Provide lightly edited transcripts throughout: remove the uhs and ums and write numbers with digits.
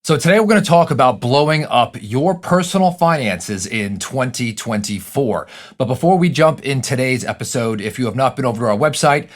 So today we're going to talk about blowing up your personal finances in 2024. But before we jump in today's episode, if you have not been over to our website,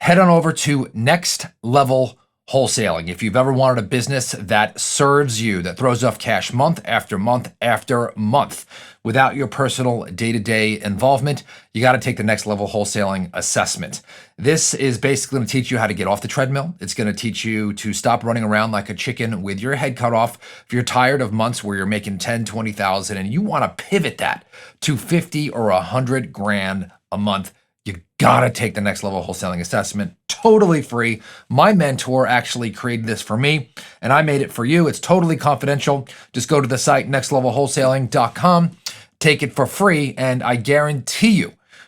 head on over to Next Level Wholesaling. If you've ever wanted a business that serves you, that throws off cash month after month after month without your personal day-to-day involvement, you got to take the Next Level Wholesaling assessment. This is basically going to teach you how to get off the treadmill. It's going to teach you to stop running around like a chicken with your head cut off. If you're tired of months where you're making 10, 20,000 and you want to pivot that to 50 or 100 grand a month, you gotta take the Next Level Wholesaling assessment, totally free. My mentor actually created this for me and I made it for you. It's totally confidential. Just go to the site nextlevelwholesaling.com, take it for free, and I guarantee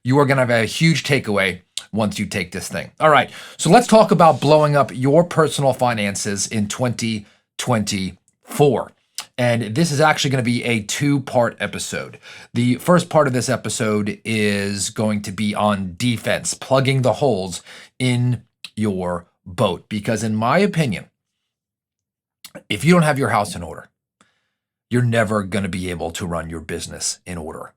you are gonna have a huge takeaway once you take this thing. All right, so let's talk about blowing up your personal finances in 2024. And this is actually going to be a two-part episode. The first part of this episode is going to be on defense, plugging the holes in your boat. Because in my opinion, if you don't have your house in order, you're never going to be able to run your business in order.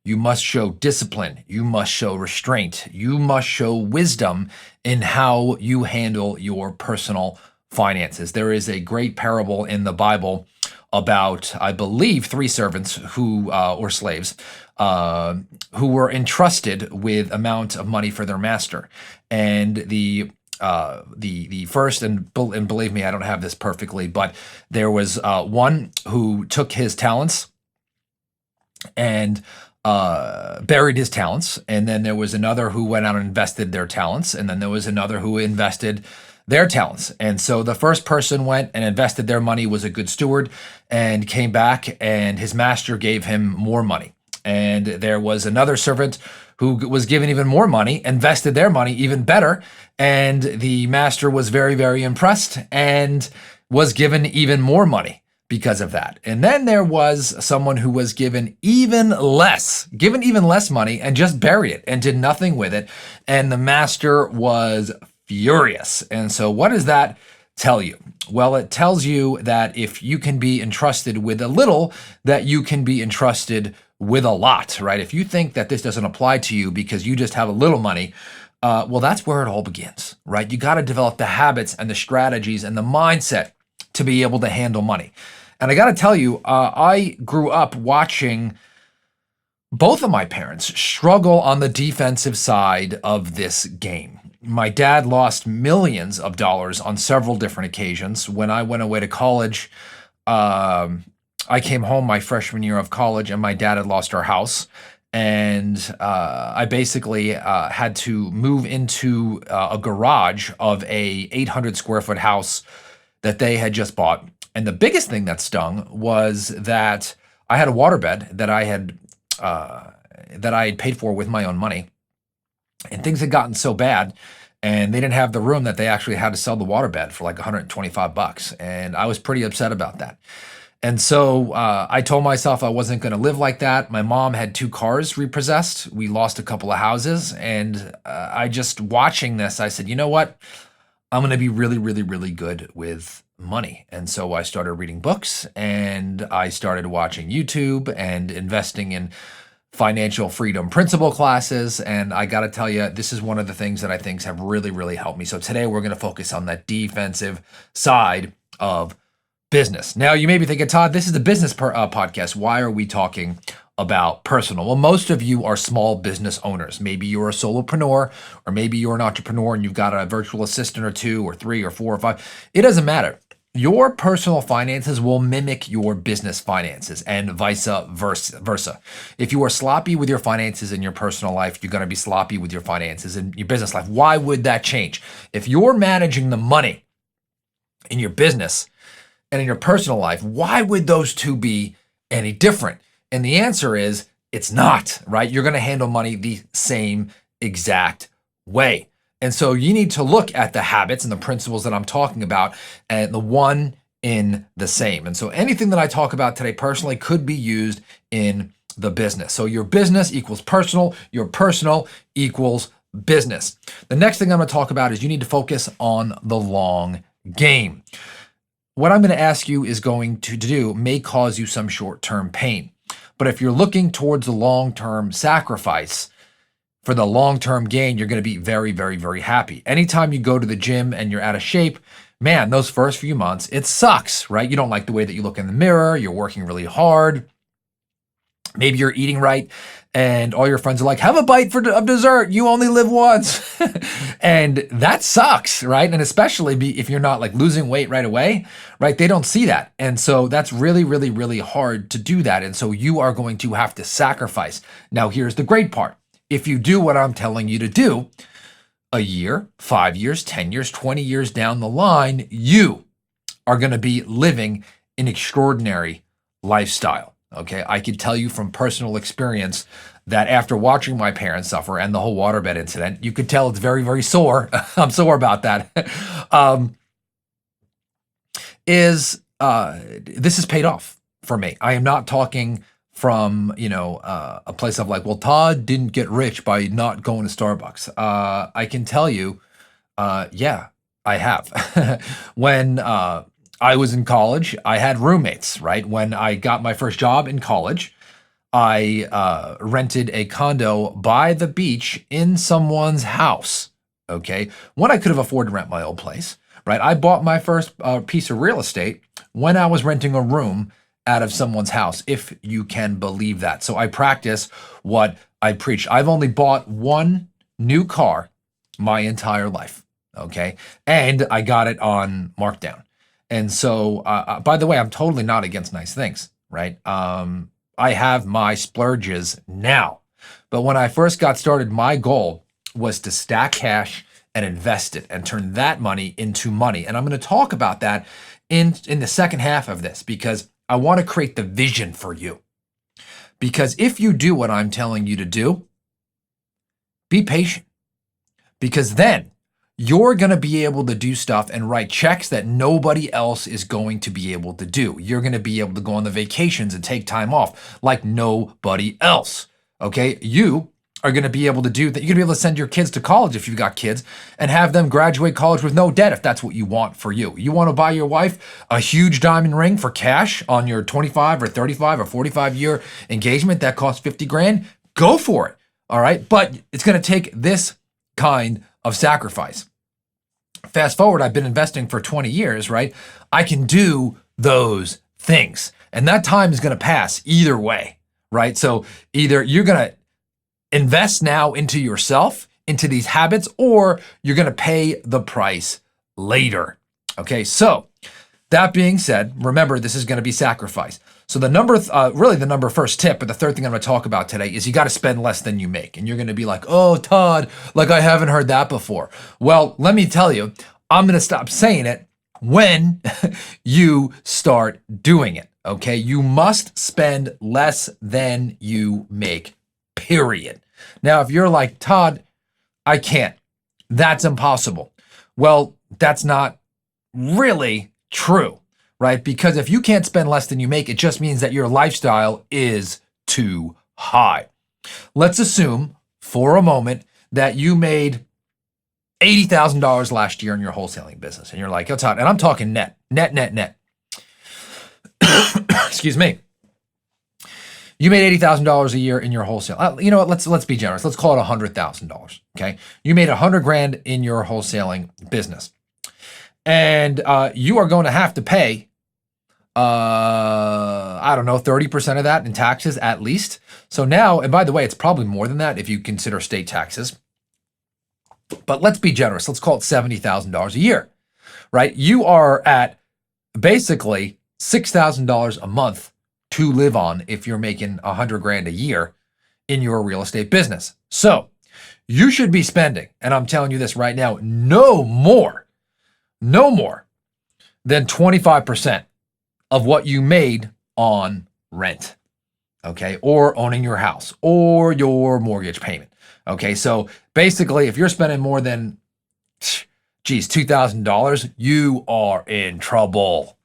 You must show discipline. You must show restraint. You must show wisdom in how you handle your personal finances. There is a great parable in the Bible about, I believe, three servants who, or slaves, who were entrusted with amount of money for their master. And the first, and believe me, I don't have this perfectly, but there was one who took his talents and buried his talents. And then there was another who went out and invested their talents. And then there was another who invested their talents. And so the first person went and invested their money, was a good steward, and came back and his master gave him more money. And there was another servant who was given even more money, invested their money even better. And the master was very, very impressed and was given even more money because of that. And then there was someone who was given even less money and just buried it and did nothing with it. And the master was furious. And so what does that tell you? Well, it tells you that if you can be entrusted with a little, that you can be entrusted with a lot, right? If you think that this doesn't apply to you because you just have a little money, well, that's where it all begins, right? You got to develop the habits and the strategies and the mindset to be able to handle money. And I got to tell you, I grew up watching both of my parents struggle on the defensive side of this game. My dad lost millions of dollars on several different occasions. When I went away to college, I came home my freshman year of college and my dad had lost our house. And I basically had to move into a garage of a 800 square foot house that they had just bought. And the biggest thing that stung was that I had a waterbed that I had paid for with my own money. And things had gotten so bad and they didn't have the room that they actually had to sell the waterbed for like $125. And I was pretty upset about that. And so I told myself I wasn't going to live like that. My mom had 2 cars repossessed. We lost a couple of houses. And I just watching this, I said, you know what? I'm going to be really, really, really good with money. And so I started reading books and I started watching YouTube and investing in financial freedom principle classes. And I got to tell you, this is one of the things that I think have really, really helped me. So today we're going to focus on that defensive side of business. Now you may be thinking, Todd, this is the business podcast. Why are we talking about personal? Well, most of you are small business owners. Maybe you're a solopreneur, or maybe you're an entrepreneur and you've got a virtual assistant or 2 or 3 or 4 or 5. It doesn't matter. Your personal finances will mimic your business finances and vice versa. If you are sloppy with your finances in your personal life, you're going to be sloppy with your finances in your business life. Why would that change? If you're managing the money in your business and in your personal life, why would those two be any different? And the answer is it's not, right? You're going to handle money the same exact way. And so you need to look at the habits and the principles that I'm talking about and the one in the same. And so anything that I talk about today personally could be used in the business. So your business equals personal, your personal equals business. The next thing I'm going to talk about is you need to focus on the long game. what I'm going to ask you is going to do may cause you some short-term pain. But if you're looking towards a long-term sacrifice for the long-term gain, you're going to be very, very, very happy. Anytime you go to the gym and you're out of shape, man, those first few months, it sucks, right? You don't like the way that you look in the mirror. You're working really hard. Maybe you're eating right, and all your friends are like, have a bite of dessert. You only live once. And that sucks, right? And especially if you're not like losing weight right away, right? They don't see that. And so that's really, really, really hard to do that. And so you are going to have to sacrifice. Now, here's the great part. If you do what I'm telling you to do, a year, 5 years, 10 years, 20 years down the line, you are going to be living an extraordinary lifestyle. Okay, I can tell you from personal experience that after watching my parents suffer and the whole waterbed incident, you could tell it's very, very sore. I'm sore about that. This is paid off for me. I am not talking from, a place of like, well, Todd didn't get rich by not going to Starbucks. I can tell you, yeah, I have. When I was in college, I had roommates, right? When I got my first job in college, I rented a condo by the beach in someone's house, okay? When I could have afforded to rent my old place, right? I bought my first piece of real estate when I was renting a room out of someone's house, if you can believe that. So I practice what I preach. I've only bought one new car my entire life, okay? And I got it on markdown. And so, by the way, I'm totally not against nice things, right? I have my splurges now. But when I first got started, my goal was to stack cash and invest it and turn that money into money. And I'm going to talk about that in the second half of this, because I want to create the vision for you. Because if you do what I'm telling you to do, be patient. Because then you're going to be able to do stuff and write checks that nobody else is going to be able to do. You're going to be able to go on the vacations and take time off like nobody else. Okay? You are going to be able to do that. You're going to be able to send your kids to college if you've got kids and have them graduate college with no debt if that's what you want for you. You want to buy your wife a huge diamond ring for cash on your 25 or 35 or 45 year engagement that costs 50 grand? Go for it. All right? But it's going to take this kind of sacrifice. Fast forward, I've been investing for 20 years, right? I can do those things. And that time is going to pass either way, right? So either you're going to invest now into yourself, into these habits, or you're going to pay the price later. Okay, so that being said, remember, this is going to be sacrifice. So the number first tip, but the third thing I'm going to talk about today is you got to spend less than you make. And you're going to be like, oh, Todd, like I haven't heard that before. Well, let me tell you, I'm going to stop saying it when you start doing it. Okay, you must spend less than you make. Period. Now, if you're like, Todd, I can't. That's impossible. Well, that's not really true, right? Because if you can't spend less than you make, it just means that your lifestyle is too high. Let's assume for a moment that you made $80,000 last year in your wholesaling business. And you're like, oh, Todd, and I'm talking net. Excuse me. You made $80,000 a year in your wholesale. You know what? Let's be generous. Let's call it $100,000. Okay, you made $100,000 in your wholesaling business, and you are going to have to pay, I don't know, 30% of that in taxes at least. So now, and by the way, it's probably more than that if you consider state taxes. But let's be generous. Let's call it $70,000 a year, right? You are at basically $6,000 a month to live on if you're making $100,000 a year in your real estate business. So you should be spending, and I'm telling you this right now, no more than 25% of what you made on rent, okay, or owning your house or your mortgage payment. Okay, so basically, if you're spending more than, $2,000, you are in trouble.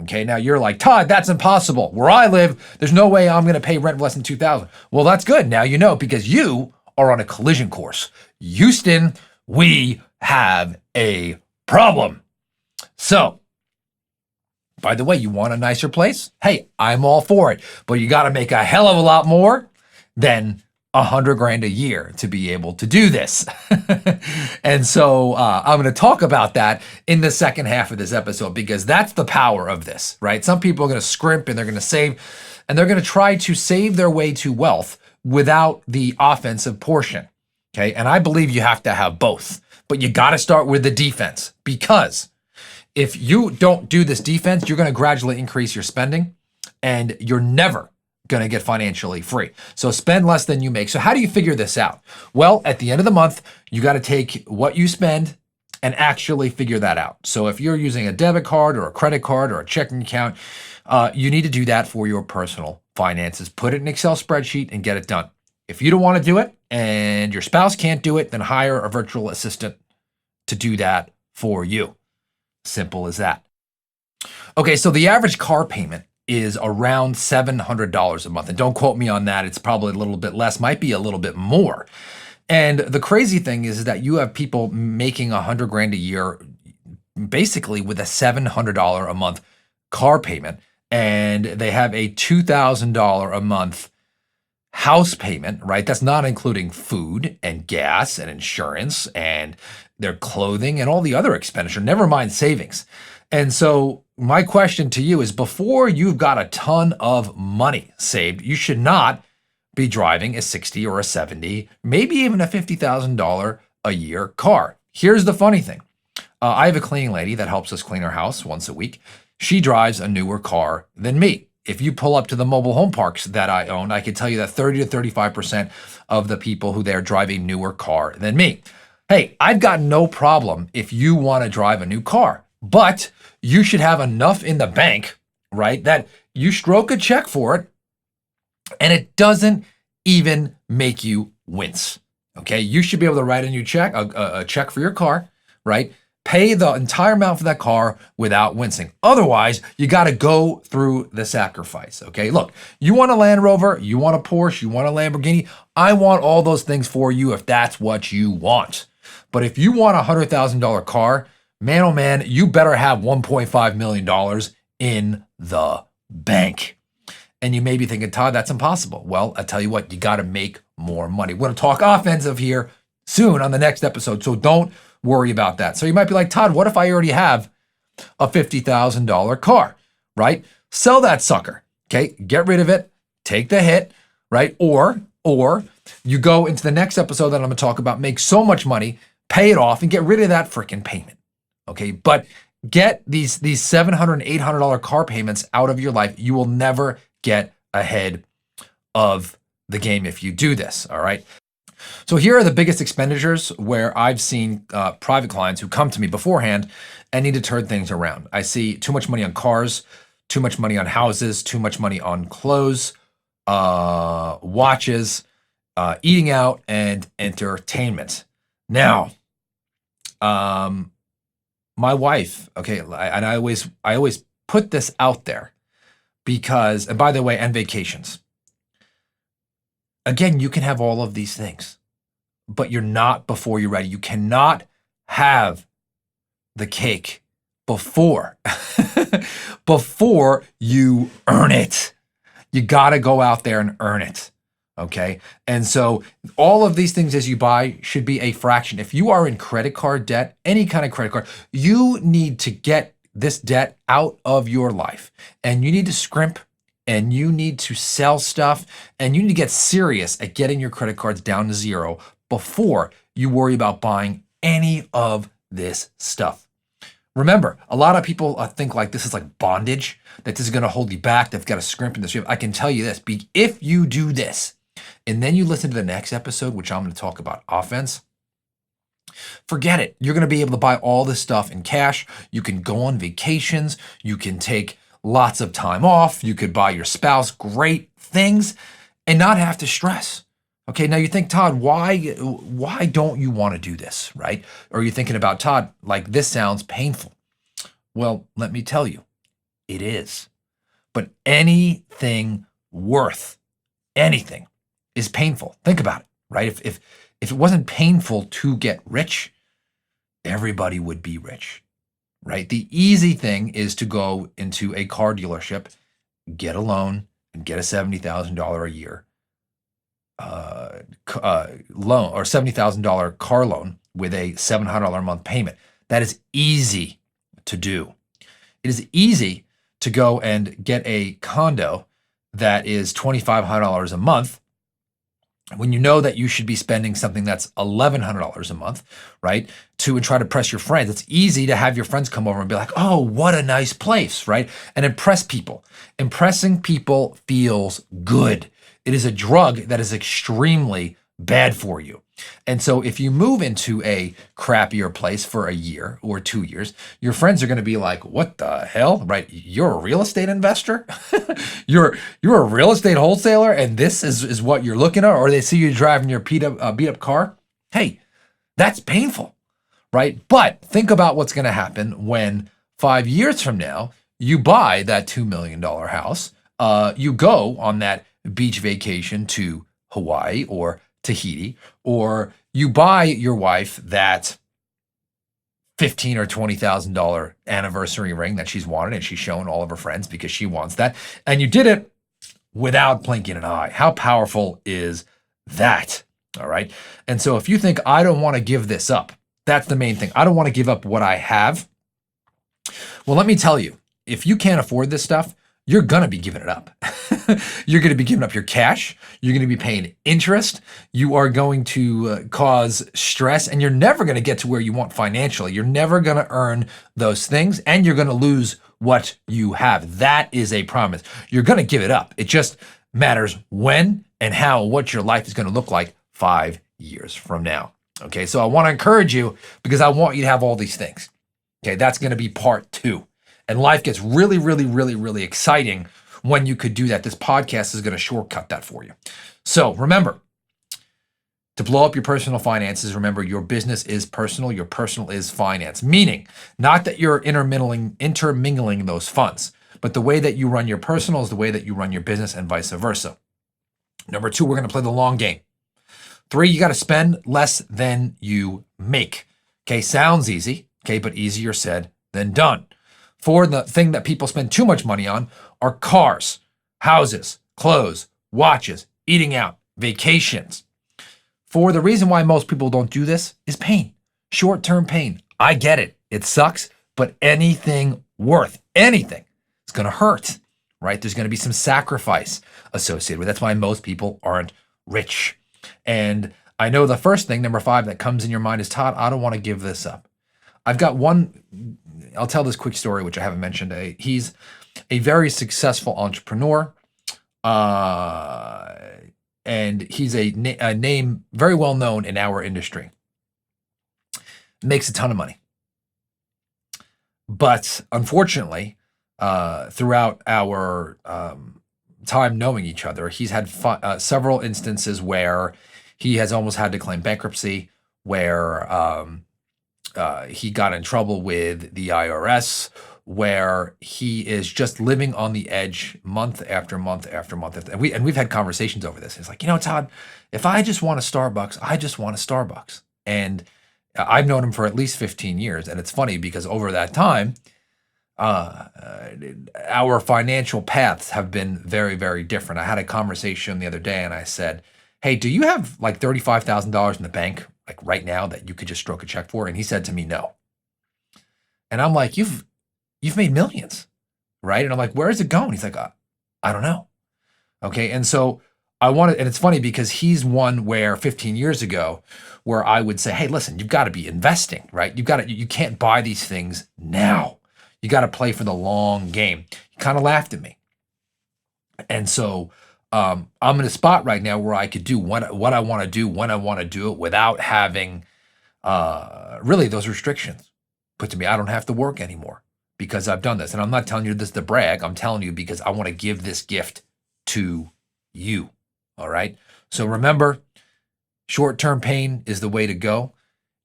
Okay, now you're like, Todd, that's impossible. Where I live, there's no way I'm going to pay rent less than $2,000. Well, that's good. Now you know, because you are on a collision course. Houston, we have a problem. So By the way, you want a nicer place? Hey, I'm all for it, but you got to make a hell of a lot more than $100,000 a year to be able to do this. And so I'm going to talk about that in the second half of this episode, because that's the power of this, right? Some people are going to scrimp and they're going to save, and they're going to try to save their way to wealth without the offensive portion. Okay. And I believe you have to have both, but you got to start with the defense, because if you don't do this defense, you're going to gradually increase your spending, and you're never going to get financially free. So spend less than you make. So how do you figure this out? Well, at the end of the month, you got to take what you spend and actually figure that out. So if you're using a debit card or a credit card or a checking account, you need to do that for your personal finances. Put it in an Excel spreadsheet and get it done. If you don't want to do it and your spouse can't do it, then hire a virtual assistant to do that for you. Simple as that. Okay, so the average car payment is around $700 a month. And don't quote me on that. It's probably a little bit less, might be a little bit more. And the crazy thing is that you have people making $100,000 a year, basically with a $700 a month car payment, and they have a $2,000 a month house payment, right? That's not including food and gas and insurance and their clothing and all the other expenditure, never mind savings. And so my question to you is, before you've got a ton of money saved, you should not be driving a 60 or a 70, maybe even a $50,000 a year car. Here's the funny thing. I have a cleaning lady that helps us clean our house once a week. She drives a newer car than me. If you pull up to the mobile home parks that I own, I can tell you that 30 to 35% of the people who there drive a newer car than me. Hey, I've got no problem if you want to drive a new car, but you should have enough in the bank, right, that you stroke a check for it and it doesn't even make you wince. Okay, you should be able to write a new check, a check for your car, right? Pay the entire amount for that car without wincing. Otherwise, you got to go through the sacrifice. Okay, look, you want a Land Rover, you want a Porsche, you want a Lamborghini. I want all those things for you if that's what you want. But if you want a $100,000 car, man, oh man, you better have $1.5 million in the bank. And you may be thinking, Todd, that's impossible. Well, I tell you what, you got to make more money. We're going to talk offensive here soon on the next episode, so don't worry about that. So you might be like, Todd, what if I already have a $50,000 car, right? Sell that sucker, okay? Get rid of it, take the hit, right? Or you go into the next episode that I'm going to talk about, make so much money, pay it off, and get rid of that freaking payment, okay? But get these $700 and $800 car payments out of your life. You will never get ahead of the game if you do this, all right? So here are the biggest expenditures where I've seen private clients who come to me beforehand and need to turn things around. I see too much money on cars, too much money on houses, too much money on clothes, watches, eating out, and entertainment. Now, my wife, okay, and I always put this out there because, and by the way, and vacations. Again, you can have all of these things, but you're not before you're ready. You cannot have the cake before you earn it. You got to go out there and earn it. Okay. And so all of these things as you buy should be a fraction. If you are in credit card debt, any kind of credit card, you need to get this debt out of your life, and you need to scrimp, and you need to sell stuff, and you need to get serious at getting your credit cards down to zero before you worry about buying any of this stuff. Remember, a lot of people think like this is like bondage, that this is going to hold you back. They've got to scrimp in this. I can tell you this, if you do this, and then you listen to the next episode, which I'm going to talk about offense, forget it. You're going to be able to buy all this stuff in cash. You can go on vacations. You can take lots of time off. You could buy your spouse great things and not have to stress. Okay, now you think, Todd, why don't you want to do this, right? Or you're thinking about, Todd, like this sounds painful. Well, let me tell you, it is. But anything worth anything is painful. Think about it, right? If it wasn't painful to get rich, everybody would be rich. right? The easy thing is to go into a car dealership, get a loan, and get a $70,000 a year loan or $70,000 car loan with a $700 a month payment. That is easy to do. It is easy to go and get a condo that is $2,500 a month when you know that you should be spending something that's $1,100 a month, right? To try to impress your friends. It's easy to have your friends come over and be like, oh, what a nice place, right? And impress people. Impressing people feels good. It is a drug that is extremely bad for you. And so if you move into a crappier place for a year or 2 years, your friends are going to be like, what the hell, right? You're a real estate investor? you're a real estate wholesaler and this is what you're looking at? Or they see you driving your beat up car? Hey, that's painful, right? But think about what's going to happen when 5 years from now, you buy that $2 million house, you go on that beach vacation to Hawaii or Tahiti, or you buy your wife that $15,000 or $20,000 anniversary ring that she's wanted and she's showing all of her friends because she wants that. And you did it without blinking an eye. How powerful is that? All right. And so if you think, I don't want to give this up, that's the main thing. I don't want to give up what I have. Well, let me tell you, if you can't afford this stuff, you're going to be giving it up. You're going to be giving up your cash. You're going to be paying interest. You are going to cause stress, and you're never going to get to where you want financially. You're never going to earn those things, and you're going to lose what you have. That is a promise. You're going to give it up. It just matters when and how, what your life is going to look like 5 years from now. Okay, so I want to encourage you because I want you to have all these things. Okay, that's going to be part 2. And life gets really, really, really, really exciting when you could do that. This podcast is going to shortcut that for you. So remember, to blow up your personal finances, remember your business is personal, your personal is finance. Meaning, not that you're intermingling those funds, but the way that you run your personal is the way that you run your business and vice versa. Number 2, we're going to play the long game. 3, you got to spend less than you make. Okay, sounds easy, okay, but easier said than done. 4, the thing that people spend too much money on are cars, houses, clothes, watches, eating out, vacations. 4, the reason why most people don't do this is pain, short-term pain. I get it. It sucks, but anything worth anything is going to hurt, right? There's going to be some sacrifice associated with it. That's why most people aren't rich. And I know the first thing, number 5, that comes in your mind is, Todd, I don't want to give this up. I've got one, I'll tell this quick story, which I haven't mentioned. He's a very successful entrepreneur, and he's a name very well known in our industry. Makes a ton of money. But unfortunately, throughout our time knowing each other, he's had several instances where he has almost had to claim bankruptcy, where he got in trouble with the IRS, where he is just living on the edge month after month after month. And we've had conversations over this. It's like, Todd, if I just want a Starbucks, I just want a Starbucks. And I've known him for at least 15 years. And it's funny because over that time, our financial paths have been very, very different. I had a conversation the other day and I said, hey, do you have like $35,000 in the bank, like right now, that you could just stroke a check for? And he said to me, no. And I'm like, you've made millions, right? And I'm like, where is it going? He's like, I don't know. Okay. And so and it's funny because he's one where 15 years ago, where I would say, hey, listen, you've got to be investing, right? You can't buy these things now. You got to play for the long game. He kind of laughed at me. And so I'm in a spot right now where I could do what I want to do when I want to do it without having really those restrictions put to me. I don't have to work anymore because I've done this. And I'm not telling you this to brag. I'm telling you because I want to give this gift to you. All right. So remember, short-term pain is the way to go.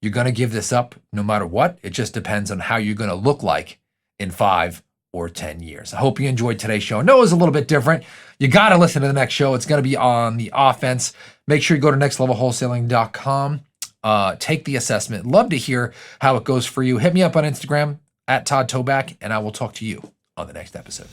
You're going to give this up no matter what. It just depends on how you're going to look like in 5 or 10 years. I hope you enjoyed today's show. I know it was a little bit different. You got to listen to the next show. It's going to be on the offense. Make sure you go to nextlevelwholesaling.com. Take the assessment. Love to hear how it goes for you. Hit me up on Instagram. at Todd Toback, and I will talk to you on the next episode.